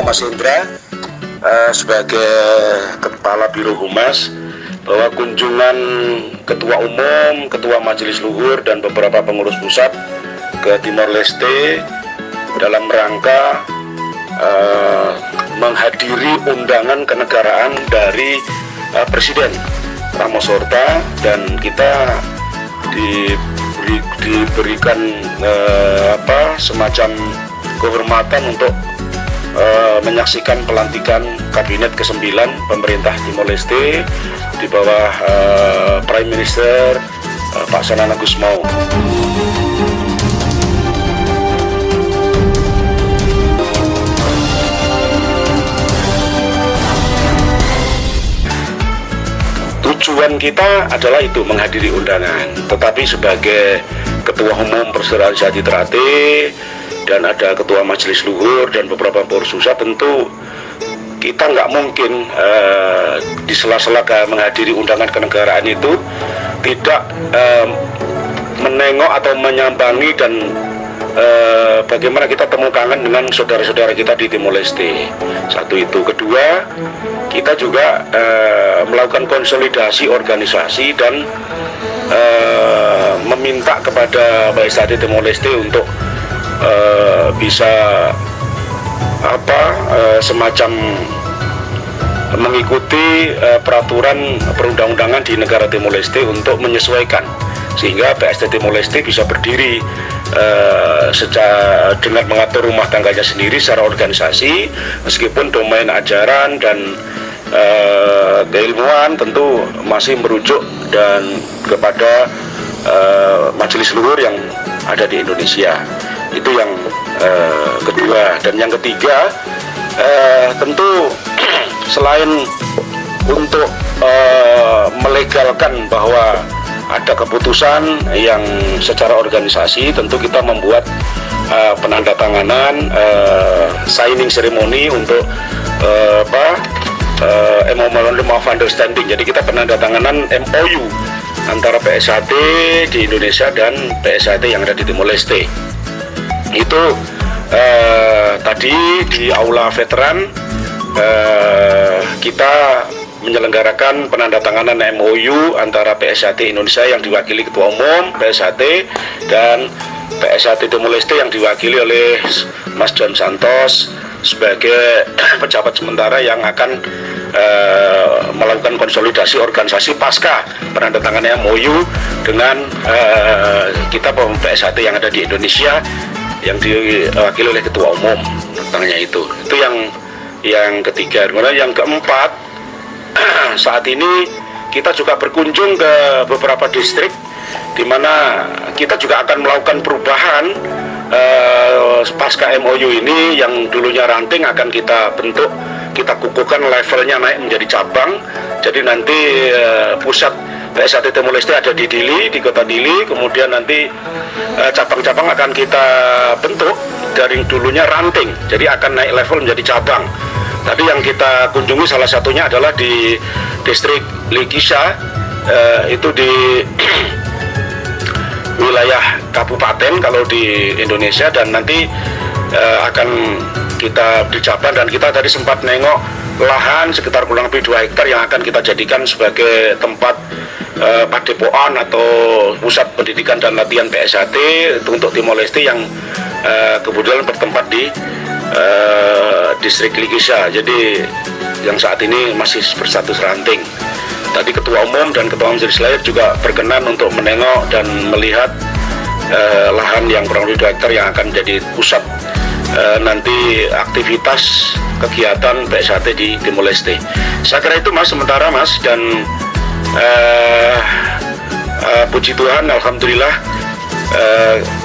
Mas Indra sebagai Kepala Biro Humas bahwa kunjungan Ketua Umum, Ketua Majelis Luhur dan beberapa pengurus pusat ke Timor Leste dalam rangka menghadiri undangan kenegaraan dari Presiden Ramos Horta, dan kita diberikan semacam kehormatan untuk menyaksikan pelantikan Kabinet ke-9 pemerintah Timor Leste di bawah Prime Minister Pak Sanana Gusmao. Tujuan kita adalah itu, menghadiri undangan. Tetapi sebagai Ketua Umum Persaudaraan Ternate dan ada Ketua Majelis Luhur dan beberapa pengurus pusat, tentu kita nggak mungkin di sela-sela menghadiri undangan kenegaraan itu tidak menengok atau menyambangi dan bagaimana kita temu kangen dengan saudara-saudara kita di Timor Leste. Satu itu. Kedua, kita juga melakukan konsolidasi organisasi dan meminta kepada BSAD Timor Leste untuk bisa semacam mengikuti peraturan perundang-undangan di negara Timor Leste untuk menyesuaikan, sehingga BSD Timor Leste bisa berdiri dengan mengatur rumah tangganya sendiri secara organisasi, meskipun domain ajaran dan keilmuan tentu masih merujuk dan kepada majelis luhur yang ada di Indonesia. Itu yang kedua. Dan yang ketiga, tentu selain untuk melegalkan bahwa ada keputusan yang secara organisasi, tentu kita membuat penandatanganan signing ceremony untuk Memorandum of Understanding. Jadi kita penandatanganan MOU antara PSAT di Indonesia dan PSAT yang ada di Timor Leste. Itu tadi di Aula Veteran kita menyelenggarakan penandatanganan MOU antara PSAT Indonesia yang diwakili Ketua Umum PSAT dan PSAT Timor Leste yang diwakili oleh Mas John Santos sebagai pejabat sementara yang akan melakukan konsolidasi organisasi pasca penandatanganan MOU dengan kita PSAT yang ada di Indonesia yang diwakili oleh Ketua Umum. Tentangnya itu yang ketiga. Kemudian yang keempat, saat ini kita juga berkunjung ke beberapa distrik di mana kita juga akan melakukan perubahan pasca MOU ini. Yang dulunya ranting akan kita bentuk, kita kukuhkan levelnya naik menjadi cabang. Jadi nanti pusat PSAT Timor Leste ada di Dili, di kota Dili, kemudian nanti cabang-cabang akan kita bentuk dari dulunya ranting, jadi akan naik level menjadi cabang. Tadi yang kita kunjungi salah satunya adalah di distrik Likisha, itu di wilayah kabupaten kalau di Indonesia, dan nanti akan kita di cabang. Dan kita tadi sempat nengok lahan sekitar kurang lebih 2 hektar yang akan kita jadikan sebagai tempat padepokan atau pusat pendidikan dan latihan PSAT untuk Timor Leste yang kemudian bertempat di distrik Likisha. Jadi yang saat ini masih berstatus ranting. Tadi Ketua Umum dan Ketua Majelis Luhur juga berkenan untuk menengok dan melihat lahan yang kurang lebih 2 hektar yang akan jadi pusat nanti aktivitas kegiatan PSAT di Timor Leste. Saya kira itu Mas sementara Mas, dan puji Tuhan, alhamdulillah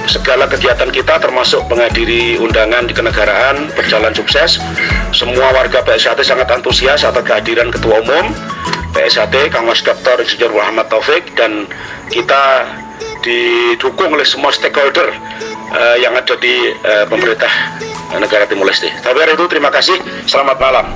segala kegiatan kita termasuk menghadiri undangan di kenegaraan berjalan sukses. Semua warga PSAT sangat antusias atas kehadiran Ketua Umum PSAT Kang Mas Dr. Insinyur Muhammad Taufik, dan kita didukung oleh semua stakeholder yang ada di pemerintah negara Timor Leste. Tapi itu terima kasih, selamat malam.